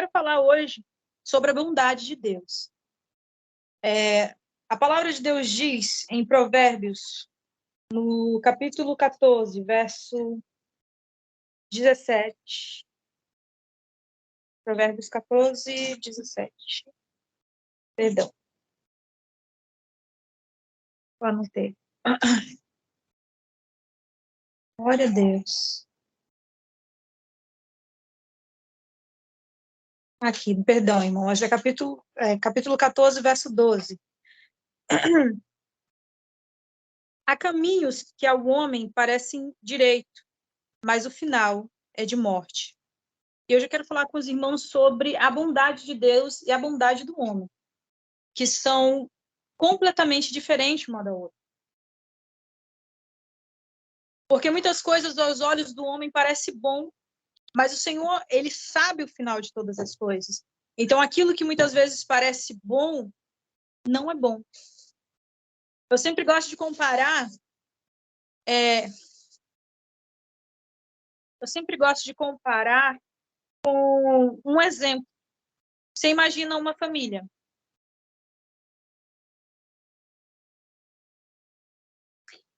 quero falar hoje sobre a bondade de Deus. A palavra de Deus diz em Provérbios, no capítulo 14, verso 17. Provérbios 14, 17. Perdão. Eu anotei. Glória a Deus. Aqui, perdão, irmão. Hoje é capítulo 14, verso 12. Há caminhos que ao homem parecem direito, mas o final é de morte. E hoje eu quero falar com os irmãos sobre a bondade de Deus e a bondade do homem, que são completamente diferentes uma da outra. Porque muitas coisas aos olhos do homem parecem bom, mas o Senhor, ele sabe o final de todas as coisas. Então, aquilo que muitas vezes parece bom, não é bom. Eu sempre gosto de comparar com um exemplo. Você imagina uma família.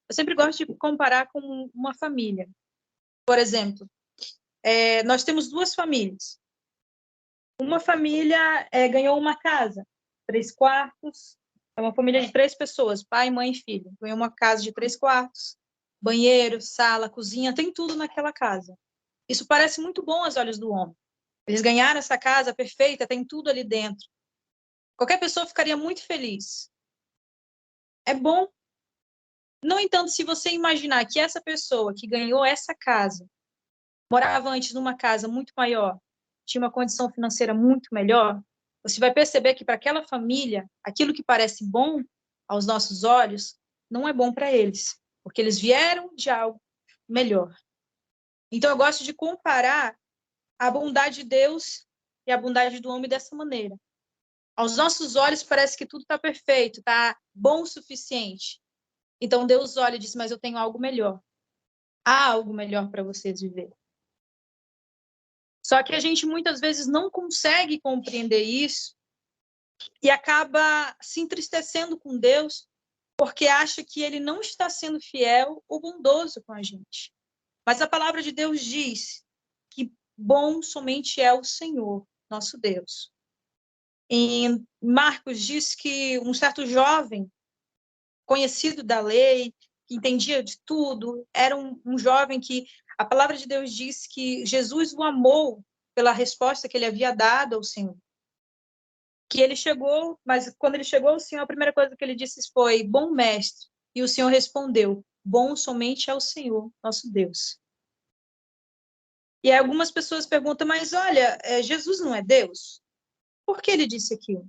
Eu sempre gosto de comparar com uma família. Por exemplo, nós temos duas famílias. Uma família ganhou uma casa, 3 quartos, é uma família de 3 pessoas, pai, mãe e filho. Ganhou uma casa de 3 quartos, banheiro, sala, cozinha, tem tudo naquela casa. Isso parece muito bom aos olhos do homem. Eles ganharam essa casa perfeita, tem tudo ali dentro. Qualquer pessoa ficaria muito feliz. É bom. No entanto, se você imaginar que essa pessoa que ganhou essa casa morava antes numa casa muito maior, tinha uma condição financeira muito melhor, você vai perceber que para aquela família, aquilo que parece bom aos nossos olhos, não é bom para eles, porque eles vieram de algo melhor. Então, eu gosto de comparar a bondade de Deus e a bondade do homem dessa maneira. Aos nossos olhos, parece que tudo está perfeito, está bom o suficiente. Então, Deus olha e diz, mas eu tenho algo melhor. Há algo melhor para vocês viverem. Só que a gente muitas vezes não consegue compreender isso e acaba se entristecendo com Deus porque acha que ele não está sendo fiel ou bondoso com a gente. Mas a palavra de Deus diz que bom somente é o Senhor, nosso Deus. Em Marcos diz que um certo jovem, conhecido da lei, que entendia de tudo, era um jovem que a palavra de Deus diz que Jesus o amou pela resposta que ele havia dado ao Senhor. Que ele chegou, mas quando ele chegou ao Senhor, a primeira coisa que ele disse foi, bom mestre. E o Senhor respondeu, bom somente é o Senhor, nosso Deus. E aí algumas pessoas perguntam, mas olha, Jesus não é Deus? Por que ele disse aquilo?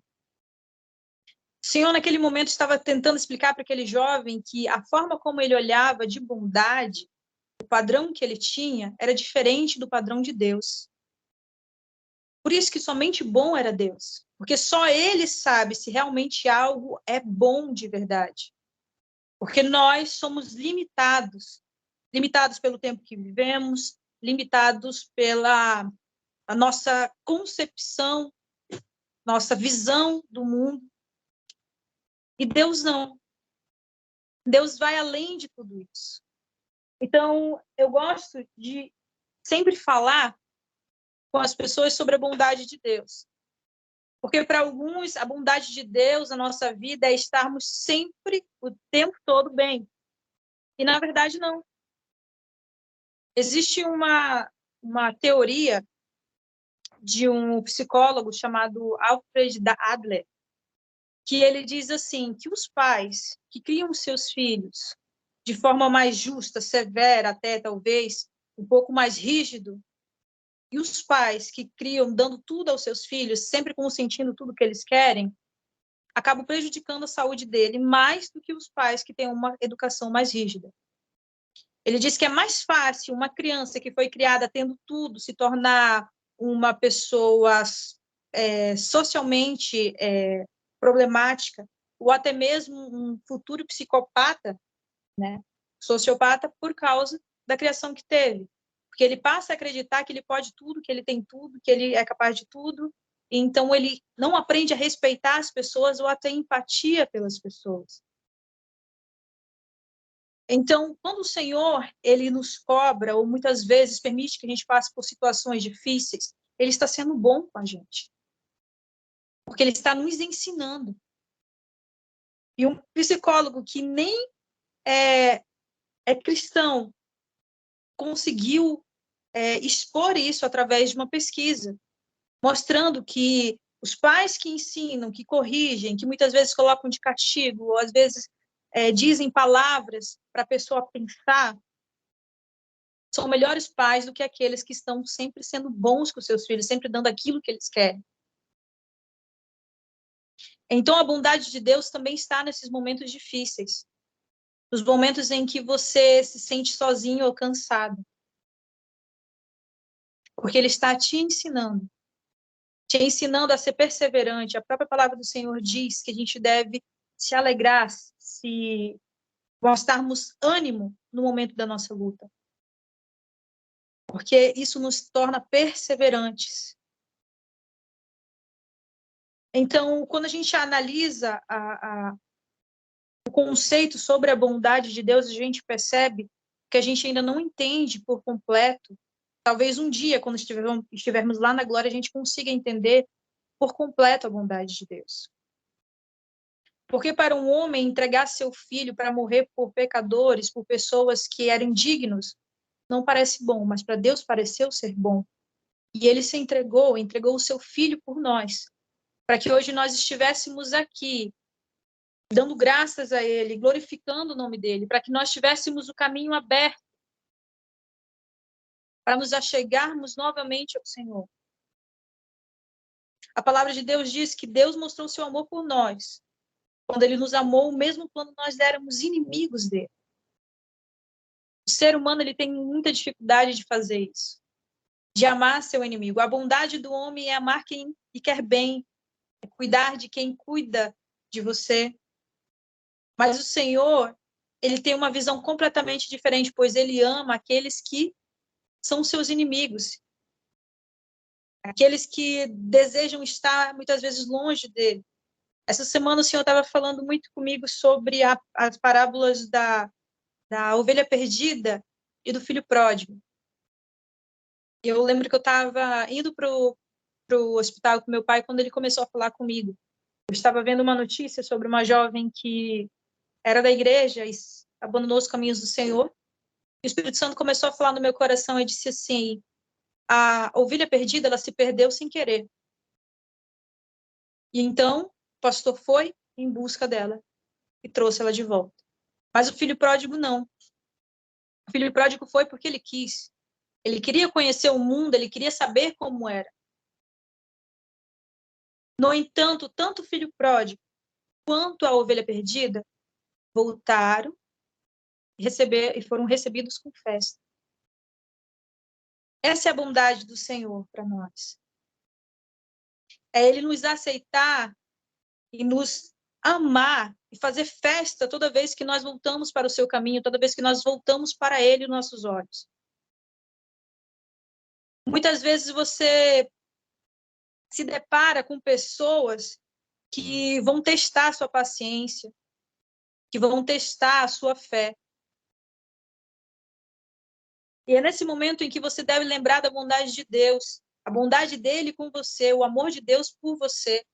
O Senhor, naquele momento, estava tentando explicar para aquele jovem que a forma como ele olhava de bondade, o padrão que ele tinha, era diferente do padrão de Deus. Por isso que somente bom era Deus. Porque só ele sabe se realmente algo é bom de verdade. Porque nós somos limitados. Limitados pelo tempo que vivemos, limitados pela a nossa concepção, nossa visão do mundo. E Deus não. Deus vai além de tudo isso. Então, eu gosto de sempre falar com as pessoas sobre a bondade de Deus. Porque para alguns, a bondade de Deus na nossa vida é estarmos sempre, o tempo todo, bem. E, na verdade, não. Existe uma teoria de um psicólogo chamado Alfred Adler, que ele diz assim, que os pais que criam seus filhos de forma mais justa, severa até, talvez, um pouco mais rígido, e os pais que criam dando tudo aos seus filhos, sempre consentindo tudo que eles querem, acabam prejudicando a saúde dele mais do que os pais que têm uma educação mais rígida. Ele diz que é mais fácil uma criança que foi criada tendo tudo se tornar uma pessoa socialmente problemática ou até mesmo um futuro psicopata, né, sociopata, por causa da criação que teve. Porque ele passa a acreditar que ele pode tudo, que ele tem tudo, que ele é capaz de tudo. E então ele não aprende a respeitar as pessoas ou a ter empatia pelas pessoas. Então, quando o Senhor, ele nos cobra, ou muitas vezes permite que a gente passe por situações difíceis, ele está sendo bom com a gente. Porque ele está nos ensinando. E um psicólogo que nem é cristão conseguiu expor isso através de uma pesquisa, mostrando que os pais que ensinam, que corrigem, que muitas vezes colocam de castigo, ou às vezes dizem palavras para a pessoa pensar, são melhores pais do que aqueles que estão sempre sendo bons com seus filhos, sempre dando aquilo que eles querem. Então, a bondade de Deus também está nesses momentos difíceis, nos momentos em que você se sente sozinho ou cansado. Porque Ele está te ensinando a ser perseverante. A própria palavra do Senhor diz que a gente deve se alegrar, se mostrarmos ânimo no momento da nossa luta. Porque isso nos torna perseverantes. Então, quando a gente analisa o conceito sobre a bondade de Deus, a gente percebe que a gente ainda não entende por completo. Talvez um dia, quando estivermos lá na glória, a gente consiga entender por completo a bondade de Deus. Porque para um homem entregar seu filho para morrer por pecadores, por pessoas que eram indignos, não parece bom, mas para Deus pareceu ser bom. E ele se entregou o seu filho por nós, para que hoje nós estivéssemos aqui, dando graças a ele, glorificando o nome dele, para que nós tivéssemos o caminho aberto, para nos achegarmos novamente ao Senhor. A palavra de Deus diz que Deus mostrou seu amor por nós, quando ele nos amou, mesmo quando nós éramos inimigos dele. O ser humano ele tem muita dificuldade de fazer isso, de amar seu inimigo. A bondade do homem é amar quem lhe quer bem, é cuidar de quem cuida de você. Mas o Senhor, ele tem uma visão completamente diferente, pois ele ama aqueles que são seus inimigos, aqueles que desejam estar muitas vezes longe dele. Essa semana o Senhor estava falando muito comigo sobre as parábolas da ovelha perdida e do filho pródigo. Eu lembro que eu estava indo para o hospital com meu pai quando ele começou a falar comigo. Eu estava vendo uma notícia sobre uma jovem que era da igreja e abandonou os caminhos do Senhor. E o Espírito Santo começou a falar no meu coração e disse assim: a ovelha perdida, ela se perdeu sem querer. E então o pastor foi em busca dela e trouxe ela de volta. Mas o filho pródigo não. O filho pródigo foi porque ele quis. Ele queria conhecer o mundo, ele queria saber como era. No entanto, tanto o filho pródigo quanto a ovelha perdida voltaram e foram recebidos com festa. Essa é a bondade do Senhor para nós. É Ele nos aceitar e nos amar e fazer festa toda vez que nós voltamos para o seu caminho, toda vez que nós voltamos para Ele os nossos olhos. Muitas vezes você se depara com pessoas que vão testar a sua paciência, que vão testar a sua fé. E é nesse momento em que você deve lembrar da bondade de Deus, a bondade dele com você, o amor de Deus por você,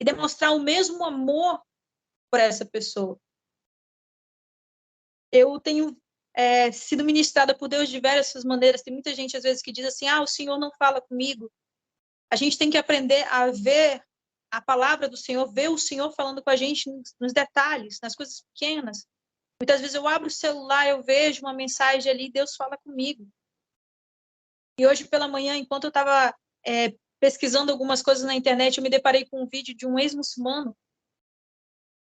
e demonstrar o mesmo amor por essa pessoa. Eu tenho sido ministrada por Deus de diversas maneiras. Tem muita gente, às vezes, que diz assim, o Senhor não fala comigo. A gente tem que aprender a ver a palavra do Senhor, ver o Senhor falando com a gente nos detalhes, nas coisas pequenas. Muitas vezes eu abro o celular, eu vejo uma mensagem ali, Deus fala comigo. E hoje pela manhã, enquanto eu estava pesquisando algumas coisas na internet, eu me deparei com um vídeo de um ex-muçulmano.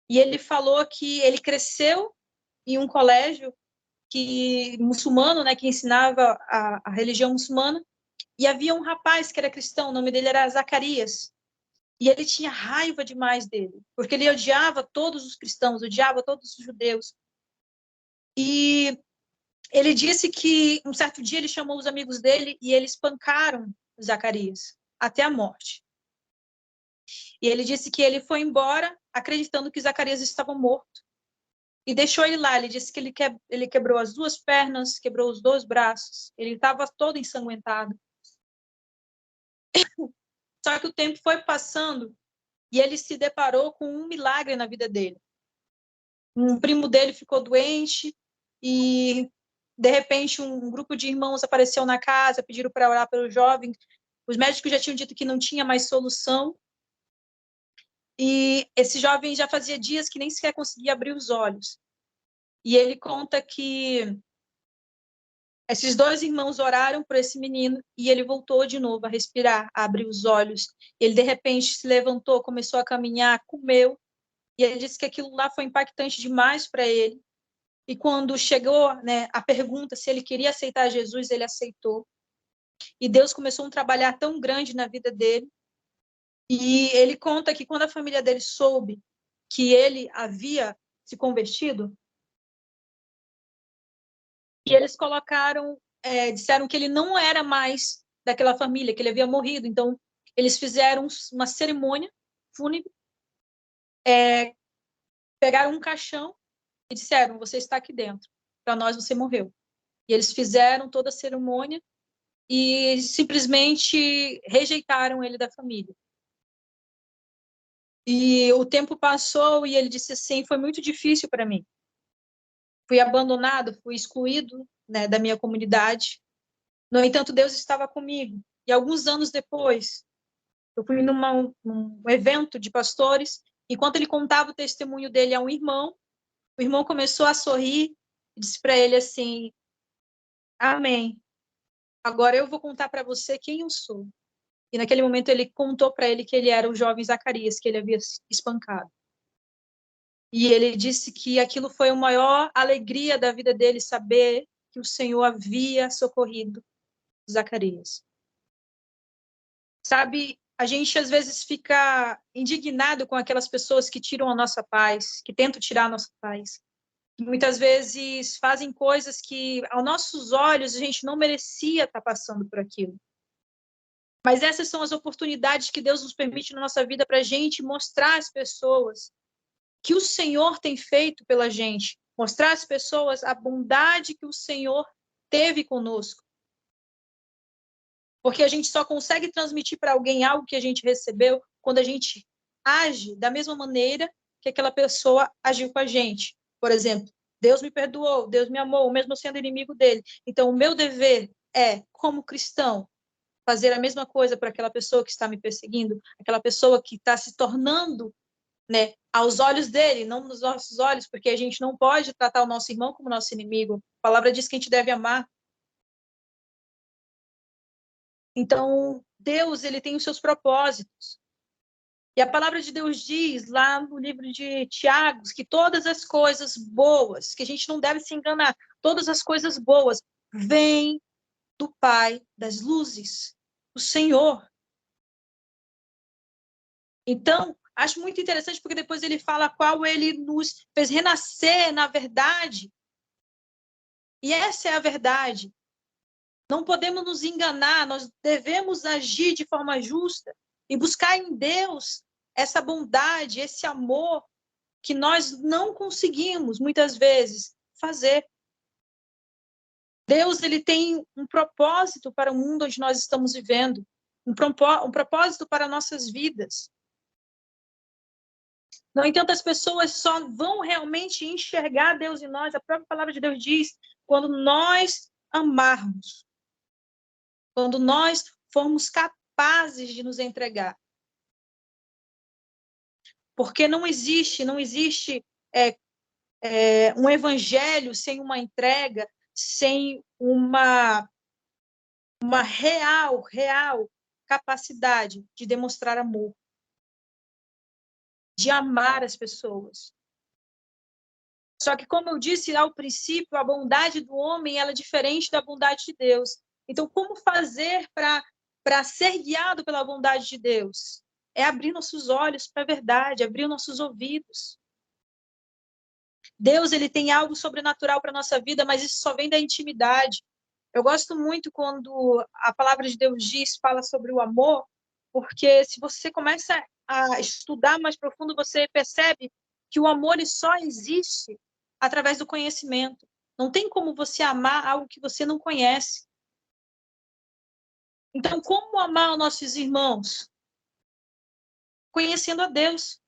E ele falou que ele cresceu em um colégio muçulmano, né, que ensinava a religião muçulmana. E havia um rapaz que era cristão, o nome dele era Zacarias. E ele tinha raiva demais dele, porque ele odiava todos os cristãos, odiava todos os judeus. E ele disse que um certo dia ele chamou os amigos dele e eles espancaram Zacarias até a morte. E ele disse que ele foi embora acreditando que Zacarias estava morto. E deixou ele lá. Ele disse que ele quebrou as 2 pernas, quebrou os 2 braços. Ele estava todo ensanguentado. Só que o tempo foi passando e ele se deparou com um milagre na vida dele. Um primo dele ficou doente e, de repente, um grupo de irmãos apareceu na casa, pediram para orar pelo jovem. Os médicos já tinham dito que não tinha mais solução. E esse jovem já fazia dias que nem sequer conseguia abrir os olhos. E ele conta que esses 2 irmãos oraram por esse menino e ele voltou de novo a respirar, a abrir os olhos. Ele, de repente, se levantou, começou a caminhar, comeu. E ele disse que aquilo lá foi impactante demais para ele. E quando chegou, né, a pergunta se ele queria aceitar Jesus, ele aceitou. E Deus começou um trabalhar tão grande na vida dele. E ele conta que quando a família dele soube que ele havia se convertido, e eles colocaram, disseram que ele não era mais daquela família, que ele havia morrido. Então, eles fizeram uma cerimônia fúnebre, pegaram um caixão e disseram: você está aqui dentro, para nós você morreu. E eles fizeram toda a cerimônia e simplesmente rejeitaram ele da família. E o tempo passou e ele disse assim: foi muito difícil para mim. Fui abandonado, fui excluído, né, da minha comunidade. No entanto, Deus estava comigo. E alguns anos depois, eu fui num evento de pastores. Enquanto ele contava o testemunho dele a um irmão, o irmão começou a sorrir e disse para ele assim: amém. Agora eu vou contar para você quem eu sou. E naquele momento ele contou para ele que ele era o jovem Zacarias, que ele havia espancado. E ele disse que aquilo foi a maior alegria da vida dele, saber que o Senhor havia socorrido Zacarias. Sabe, a gente às vezes fica indignado com aquelas pessoas que tiram a nossa paz, que tentam tirar a nossa paz. Muitas vezes fazem coisas que, aos nossos olhos, a gente não merecia estar passando por aquilo. Mas essas são as oportunidades que Deus nos permite na nossa vida para a gente mostrar às pessoas que o Senhor tem feito pela gente, mostrar às pessoas a bondade que o Senhor teve conosco. Porque a gente só consegue transmitir para alguém algo que a gente recebeu quando a gente age da mesma maneira que aquela pessoa agiu com a gente. Por exemplo, Deus me perdoou, Deus me amou, mesmo sendo inimigo dele. Então, o meu dever é, como cristão, fazer a mesma coisa para aquela pessoa que está me perseguindo, aquela pessoa que está se tornando, né, aos olhos dele, não nos nossos olhos, porque a gente não pode tratar o nosso irmão como nosso inimigo. A palavra diz que a gente deve amar. Então, Deus, ele tem os seus propósitos. E a palavra de Deus diz lá no livro de Tiago que todas as coisas boas, que a gente não deve se enganar, todas as coisas boas vêm do Pai das luzes, o Senhor. Então, acho muito interessante porque depois ele fala qual ele nos fez renascer na verdade. E essa é a verdade. Não podemos nos enganar, nós devemos agir de forma justa e buscar em Deus essa bondade, esse amor que nós não conseguimos, muitas vezes, fazer. Deus, ele tem um propósito para o mundo onde nós estamos vivendo, um propósito para nossas vidas. No entanto, as pessoas só vão realmente enxergar Deus em nós, a própria palavra de Deus diz, quando nós amarmos, quando nós formos capazes de nos entregar. Porque não existe um evangelho sem uma entrega, sem uma real capacidade de demonstrar amor, de amar as pessoas. Só que, como eu disse lá ao princípio, a bondade do homem ela é diferente da bondade de Deus. Então, como fazer para ser guiado pela bondade de Deus? É abrir nossos olhos para a verdade, abrir nossos ouvidos. Deus, ele tem algo sobrenatural para a nossa vida, mas isso só vem da intimidade. Eu gosto muito quando a palavra de Deus fala sobre o amor, porque se você começa a estudar mais profundo, você percebe que o amor ele só existe através do conhecimento. Não tem como você amar algo que você não conhece. Então, como amar os nossos irmãos? Conhecendo a Deus.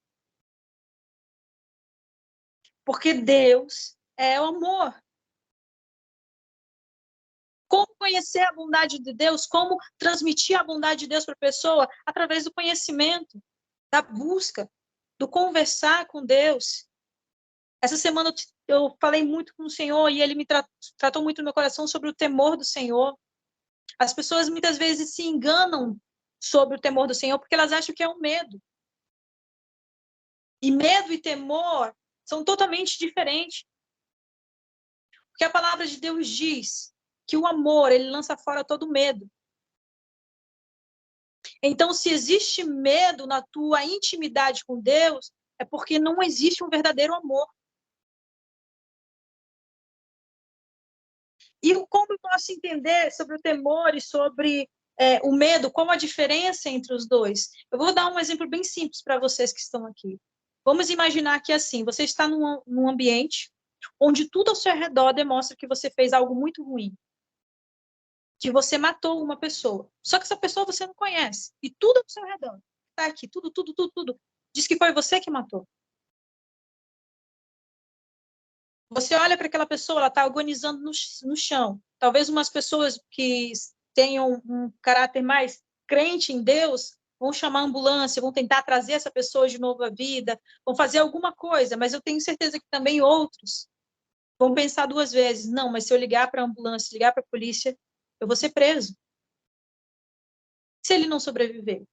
Porque Deus é o amor. Como conhecer a bondade de Deus? Como transmitir a bondade de Deus para a pessoa? Através do conhecimento, da busca, do conversar com Deus. Essa semana eu falei muito com o Senhor e ele me tratou muito no meu coração sobre o temor do Senhor. As pessoas muitas vezes se enganam sobre o temor do Senhor porque elas acham que é um medo. E medo e temor são totalmente diferentes. Porque a palavra de Deus diz que o amor, ele lança fora todo medo. Então, se existe medo na tua intimidade com Deus, é porque não existe um verdadeiro amor. E como eu posso entender sobre o temor e sobre o medo, qual a diferença entre os dois? Eu vou dar um exemplo bem simples para vocês que estão aqui. Vamos imaginar que assim, você está num ambiente onde tudo ao seu redor demonstra que você fez algo muito ruim, que você matou uma pessoa. Só que essa pessoa você não conhece. E tudo ao seu redor, está aqui, tudo, diz que foi você que matou. Você olha para aquela pessoa, ela está agonizando no chão. Talvez umas pessoas que tenham um caráter mais crente em Deus vão chamar a ambulância, vão tentar trazer essa pessoa de novo à vida, vão fazer alguma coisa, mas eu tenho certeza que também outros vão pensar duas vezes. Não, mas se eu ligar para a ambulância, ligar para a polícia, eu vou ser preso. Se ele não sobreviver.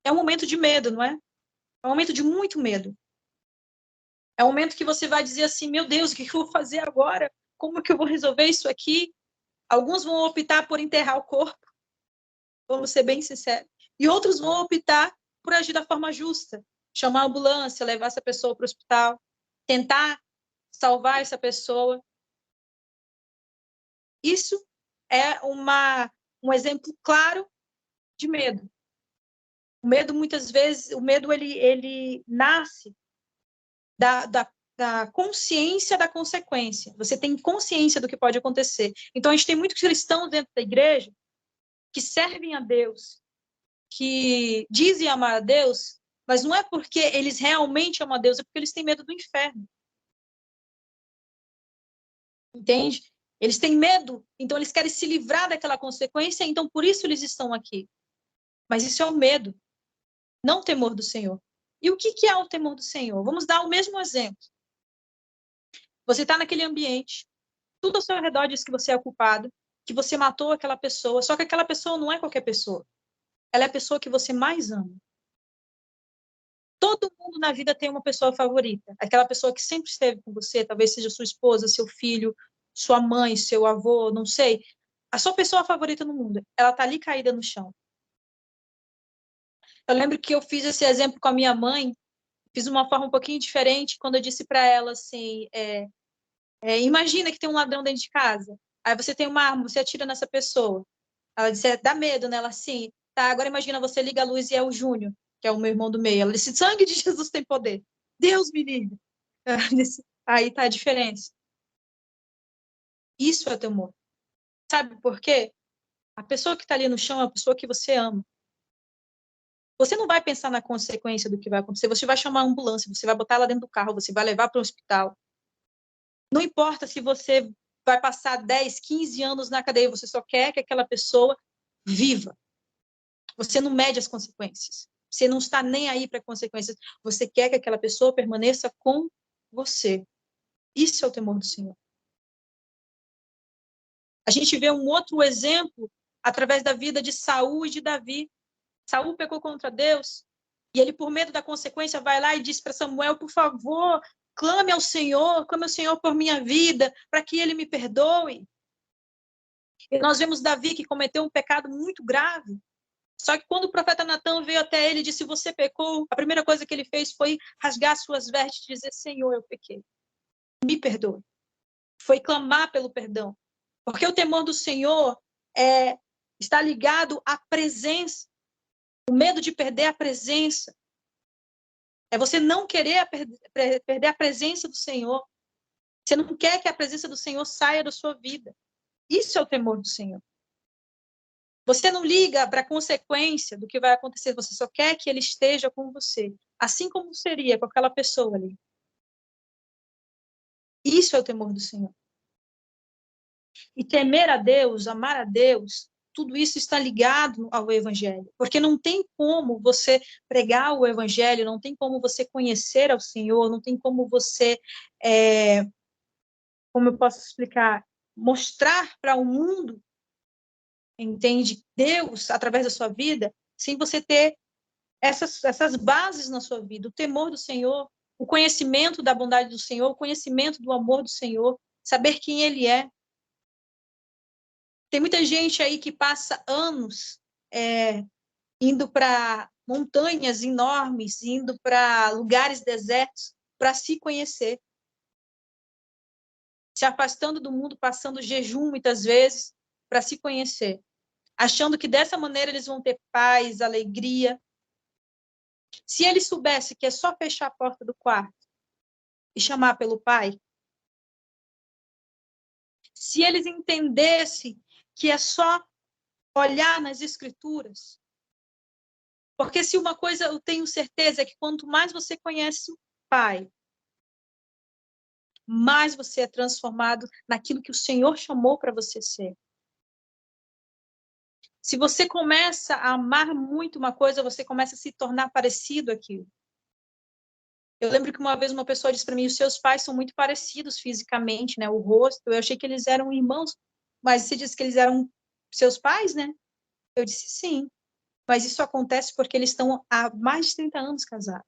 É um momento de medo, não é? É um momento de muito medo. É um momento que você vai dizer assim, meu Deus, o que eu vou fazer agora? Como que eu vou resolver isso aqui? Alguns vão optar por enterrar o corpo, vamos ser bem sinceros. E outros vão optar por agir da forma justa. Chamar a ambulância, levar essa pessoa para o hospital, tentar salvar essa pessoa. Isso é um exemplo claro de medo. O medo, muitas vezes, o medo ele nasce da consciência da consequência. Você tem consciência do que pode acontecer. Então, a gente tem muitos cristãos dentro da igreja que servem a Deus, que dizem amar a Deus, mas não é porque eles realmente amam a Deus, é porque eles têm medo do inferno. Entende? Eles têm medo, então eles querem se livrar daquela consequência, então por isso eles estão aqui. Mas isso é o medo, não o temor do Senhor. E o que é o temor do Senhor? Vamos dar o mesmo exemplo. Você está naquele ambiente, tudo ao seu redor diz que você é culpado, que você matou aquela pessoa, só que aquela pessoa não é qualquer pessoa. Ela é a pessoa que você mais ama. Todo mundo na vida tem uma pessoa favorita. Aquela pessoa que sempre esteve com você, talvez seja sua esposa, seu filho, sua mãe, seu avô, não sei. A sua pessoa favorita no mundo, ela tá ali caída no chão. Eu lembro que eu fiz esse exemplo com a minha mãe, fiz uma forma um pouquinho diferente, quando eu disse para ela assim, imagina que tem um ladrão dentro de casa. Aí você tem uma arma, você atira nessa pessoa. Ela disse, dá medo, né? Ela, sim. Tá, agora imagina, você liga a luz e é o Júnior, que é o meu irmão do meio. Ela disse, sangue de Jesus tem poder. Deus me livre. Disse, aí tá a diferença. Isso é temor. Sabe por quê? A pessoa que está ali no chão é a pessoa que você ama. Você não vai pensar na consequência do que vai acontecer. Você vai chamar a ambulância, você vai botar ela dentro do carro, você vai levar para o hospital. Não importa se você vai passar 10, 15 anos na cadeia, você só quer que aquela pessoa viva. Você não mede as consequências. Você não está nem aí para consequências. Você quer que aquela pessoa permaneça com você. Isso é o temor do Senhor. A gente vê um outro exemplo através da vida de Saul e de Davi. Saul pecou contra Deus e ele, por medo da consequência, vai lá e diz para Samuel, por favor, clame ao Senhor por minha vida, para que ele me perdoe. E nós vemos Davi que cometeu um pecado muito grave. Só que quando o profeta Natan veio até ele e disse, você pecou, a primeira coisa que ele fez foi rasgar suas vestes e dizer, Senhor, eu pequei. me perdoe. Foi clamar pelo perdão. Porque o temor do Senhor está ligado à presença. O medo de perder a presença. É você não querer perder a presença do Senhor. Você não quer que a presença do Senhor saia da sua vida. Isso é o temor do Senhor. Você não liga para a consequência do que vai acontecer. Você só quer que Ele esteja com você. Assim como seria com aquela pessoa ali. Isso é o temor do Senhor. E temer a Deus, amar a Deus, tudo isso está ligado ao Evangelho. Porque não tem como você pregar o Evangelho, não tem como você conhecer ao Senhor, não tem como você, como eu posso explicar, mostrar para o mundo, entende, Deus através da sua vida, sem você ter essas bases na sua vida, o temor do Senhor, o conhecimento da bondade do Senhor, o conhecimento do amor do Senhor, saber quem Ele é. Tem muita gente aí que passa anos indo para montanhas enormes, indo para lugares desertos para se conhecer. Se afastando do mundo, passando jejum muitas vezes para se conhecer. Achando que dessa maneira eles vão ter paz, alegria. Se eles soubessem que é só fechar a porta do quarto e chamar pelo Pai, se eles entendessem que é só olhar nas Escrituras, porque se uma coisa eu tenho certeza é que quanto mais você conhece o Pai, mais você é transformado naquilo que o Senhor chamou para você ser. Se você começa a amar muito uma coisa, você começa a se tornar parecido àquilo. Eu lembro que uma vez uma pessoa disse para mim, os seus pais são muito parecidos fisicamente, né? O rosto, eu achei que eles eram irmãos, mas você disse que eles eram seus pais, né? Eu disse sim, mas isso acontece porque eles estão há mais de 30 anos casados.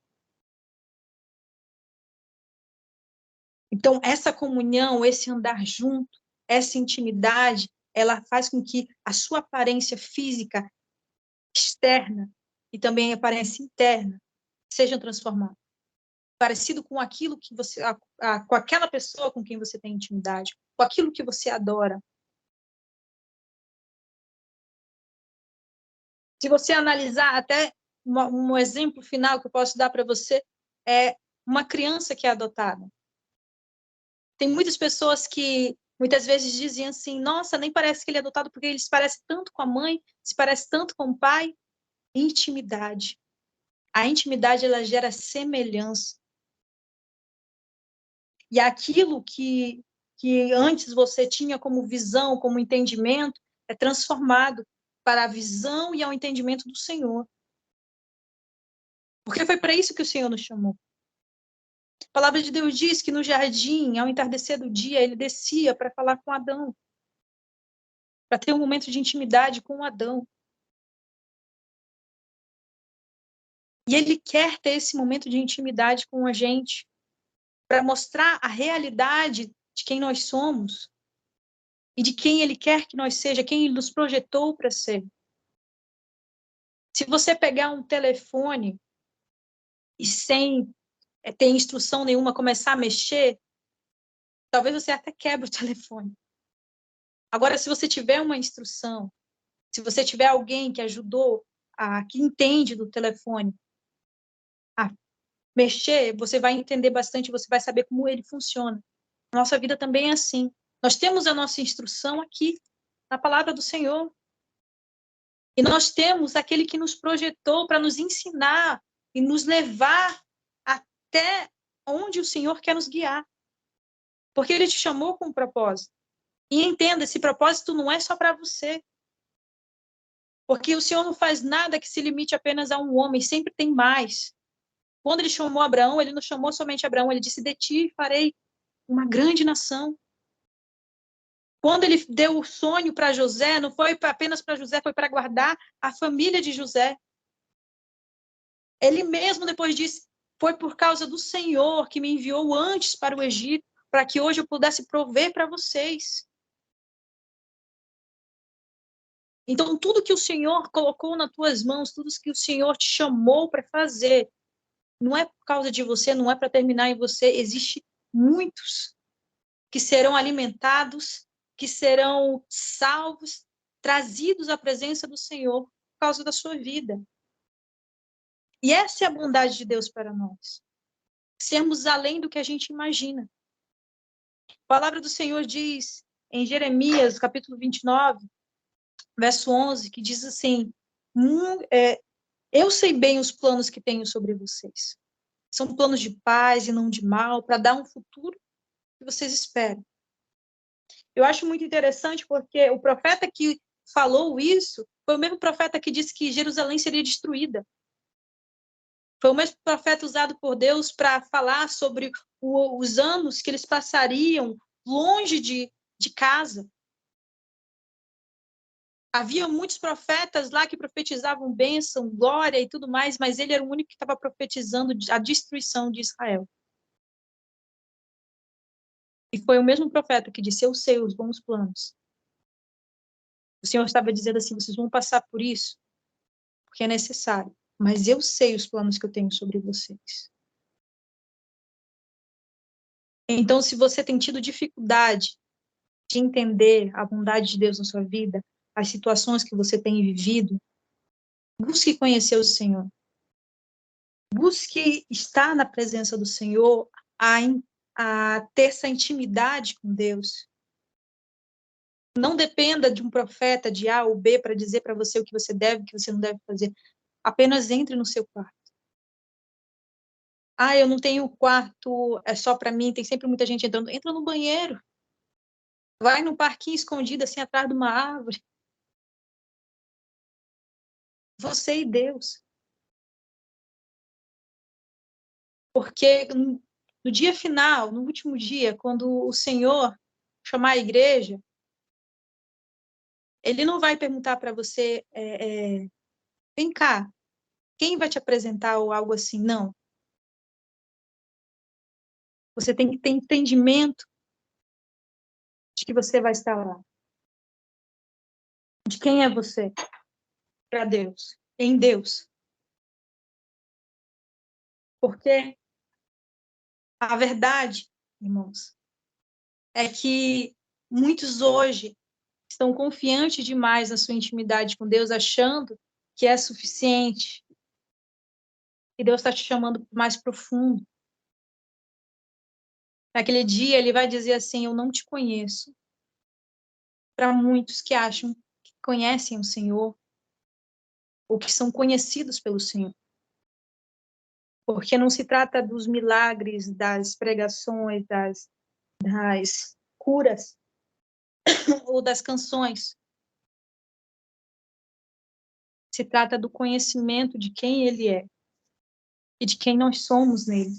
Então, essa comunhão, esse andar junto, essa intimidade, ela faz com que a sua aparência física externa e também a aparência interna sejam transformadas. Parecido com aquilo que você, com aquela pessoa com quem você tem intimidade, com aquilo que você adora. Se você analisar até um exemplo final que eu posso dar para você, é uma criança que é adotada. Tem muitas pessoas que muitas vezes dizem assim, nossa, nem parece que ele é adotado porque ele se parece tanto com a mãe, se parece tanto com o pai. Intimidade. A intimidade, ela gera semelhança. E aquilo que antes você tinha como visão, como entendimento, é transformado para a visão e ao entendimento do Senhor. Porque foi para isso que o Senhor nos chamou. A palavra de Deus diz que no jardim, ao entardecer do dia, ele descia para falar com Adão, para ter um momento de intimidade com Adão. E ele quer ter esse momento de intimidade com a gente, para mostrar a realidade de quem nós somos e de quem ele quer que nós seja, quem ele nos projetou para ser. Se você pegar um telefone e sem ter instrução nenhuma começar a mexer, talvez você até quebre o telefone. Agora, se você tiver uma instrução, se você tiver alguém que ajudou, que entende do telefone a mexer, você vai entender bastante, você vai saber como ele funciona. Nossa vida também é assim. Nós temos a nossa instrução aqui, na palavra do Senhor. E nós temos aquele que nos projetou para nos ensinar e nos levar até onde o Senhor quer nos guiar. Porque ele te chamou com um propósito. E entenda, esse propósito não é só para você. Porque o Senhor não faz nada que se limite apenas a um homem, sempre tem mais. Quando ele chamou Abraão, ele não chamou somente Abraão, ele disse, de ti farei uma grande nação. Quando ele deu o sonho para José, não foi apenas para José, foi para guardar a família de José. Ele mesmo depois disse, foi por causa do Senhor que me enviou antes para o Egito, para que hoje eu pudesse prover para vocês. Então, tudo que o Senhor colocou nas tuas mãos, tudo que o Senhor te chamou para fazer, não é por causa de você, não é para terminar em você, existe muitos que serão alimentados, que serão salvos, trazidos à presença do Senhor por causa da sua vida. E essa é a bondade de Deus para nós. Sermos além do que a gente imagina. A palavra do Senhor diz em Jeremias, capítulo 29, verso 11, que diz assim, eu sei bem os planos que tenho sobre vocês. São planos de paz e não de mal, para dar um futuro que vocês esperam. Eu acho muito interessante porque o profeta que falou isso foi o mesmo profeta que disse que Jerusalém seria destruída. Foi o mesmo profeta usado por Deus para falar sobre os anos que eles passariam longe de casa. Havia muitos profetas lá que profetizavam bênção, glória e tudo mais, mas ele era o único que estava profetizando a destruição de Israel. E foi o mesmo profeta que disse, eu sei os bons planos. O Senhor estava dizendo assim, vocês vão passar por isso, porque é necessário. Mas eu sei os planos que eu tenho sobre vocês. Então, se você tem tido dificuldade de entender a bondade de Deus na sua vida, as situações que você tem vivido, busque conhecer o Senhor. Busque estar na presença do Senhor, a ter essa intimidade com Deus. Não dependa de um profeta de A ou B para dizer para você o que você deve, o que você não deve fazer. Apenas entre no seu quarto. Eu não tenho quarto, é só para mim, tem sempre muita gente entrando. Entra no banheiro. Vai num parquinho escondido, assim, atrás de uma árvore. Você e Deus. Porque no dia final, no último dia, quando o Senhor chamar a igreja, ele não vai perguntar para você, vem cá, quem vai te apresentar ou algo assim? Não. Você tem que ter entendimento de que você vai estar lá. De quem é você para Deus, em Deus. Porque a verdade, irmãos, é que muitos hoje estão confiantes demais na sua intimidade com Deus, achando que é suficiente, que Deus está te chamando mais profundo. Naquele dia, ele vai dizer assim, eu não te conheço. Para muitos que acham que conhecem o Senhor, ou que são conhecidos pelo Senhor. Porque não se trata dos milagres, das pregações, das curas, ou das canções. Se trata do conhecimento de quem Ele é e de quem nós somos nele.